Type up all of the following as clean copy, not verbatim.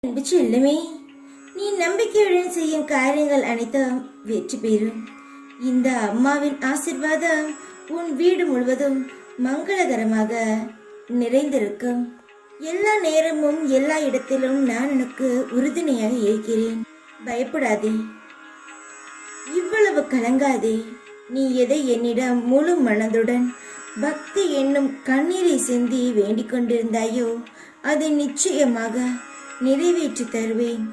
அன்பு செல்லுமே, நீ நம்பிக்கையுடன் செய்யும் காரியங்கள் அனைத்தும் வெற்றி பெறும். இந்த அம்மாவின் ஆசிர்வாதம் உன் வீடு முழுவதும் மங்களகரமாக நிறைந்திருக்கும். எல்லா நேரமும் எல்லா இடத்திலும் நான் உனக்கு உறுதுணையாக இருக்கிறேன். பயப்படாதே, இவ்வளவு கலங்காதே. நீ எதை என்னிடம் முழு மனதுடன் பக்தி என்னும் கண்ணீரை சிந்தி வேண்டிக் கொண்டிருந்தாயோ அதை நிச்சயமாக நிறைவேற்றி தருவேன்.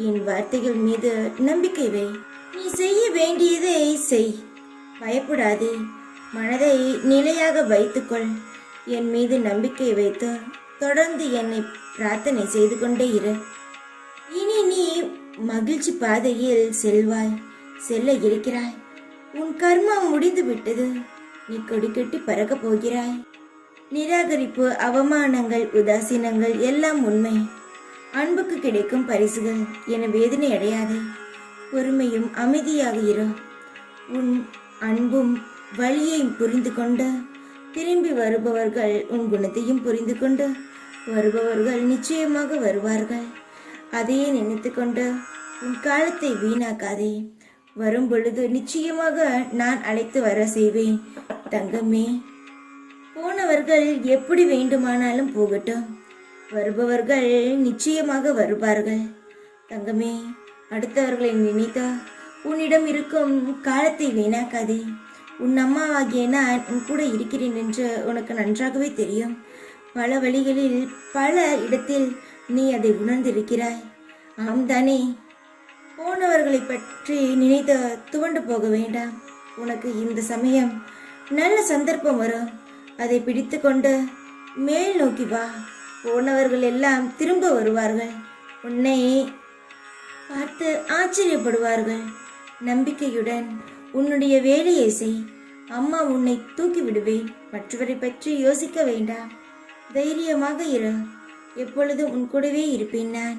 என் வார்த்தைகள் மீது நம்பிக்கை வை. நீ செய்ய வேண்டியதை செய். பயப்படாதே, மனதை நிலையாக வைத்துக்கொள். என் மீது நம்பிக்கை வைத்து தொடர்ந்து என்னை பிரார்த்தனை செய்து கொண்டே இரு. இனி நீ மகிழ்ச்சி பாதையில் செல்ல இருக்கிறாய். உன் கர்மம் முடிந்து விட்டது. நீ கொடி கட்டி பறக்க போகிறாய். நிராகரிப்பு, அவமானங்கள், உதாசீனங்கள் எல்லாம் உண்மை. அன்புக்கு கிடைக்கும் பரிசுகள் என வேதனை அடையாதே. பொறுமையும் அமைதியாக இரு. உன் அன்பும் வழியையும் புரிந்து கொண்டு திரும்பி வருபவர்கள் உன் குணத்தையும் புரிந்து கொண்டு வருபவர்கள் நிச்சயமாக வருவார்கள். அதையே நினைத்து கொண்டு உன் காலத்தை வீணாக்காதே. வரும் பொழுது நிச்சயமாக நான் அழைத்து வர செய்வேன். தங்கமே, போனவர்கள் எப்படி வேண்டுமானாலும் போகட்டும். வருபவர்கள் நிச்சயமாக வருவார்கள். தங்கமே, அடுத்தவர்களை நினைத்தா உன்னிடம் இருக்கும் காலத்தை வீணாக்காதே. உன் அம்மாவாகிய நான் உன் கூட இருக்கிறேன் என்று உனக்கு நன்றாகவே தெரியும். பல வழிகளில் பல இடத்தில் நீ அதை உணர்ந்திருக்கிறாய். ஆம் தானே? போனவர்களை பற்றி நினைத்து துவண்டு போக வேண்டாம். உனக்கு இந்த சமயம் நல்ல சந்தர்ப்பம் வரும். அதை பிடித்து கொண்டு மேல் நோக்கி வா. போனவர்கள் எல்லாம் திரும்ப வருவார்கள். உன்னை பார்த்து ஆச்சரியப்படுவார்கள். நம்பிக்கையுடன் உன்னுடைய வேலையை செய். அம்மா உன்னை தூக்கி விடுவேன். மற்றவரை பற்றி யோசிக்க வேண்டாம். தைரியமாக இரு. எப்பொழுதும் உன் கூடவே இருப்பேன் நான்.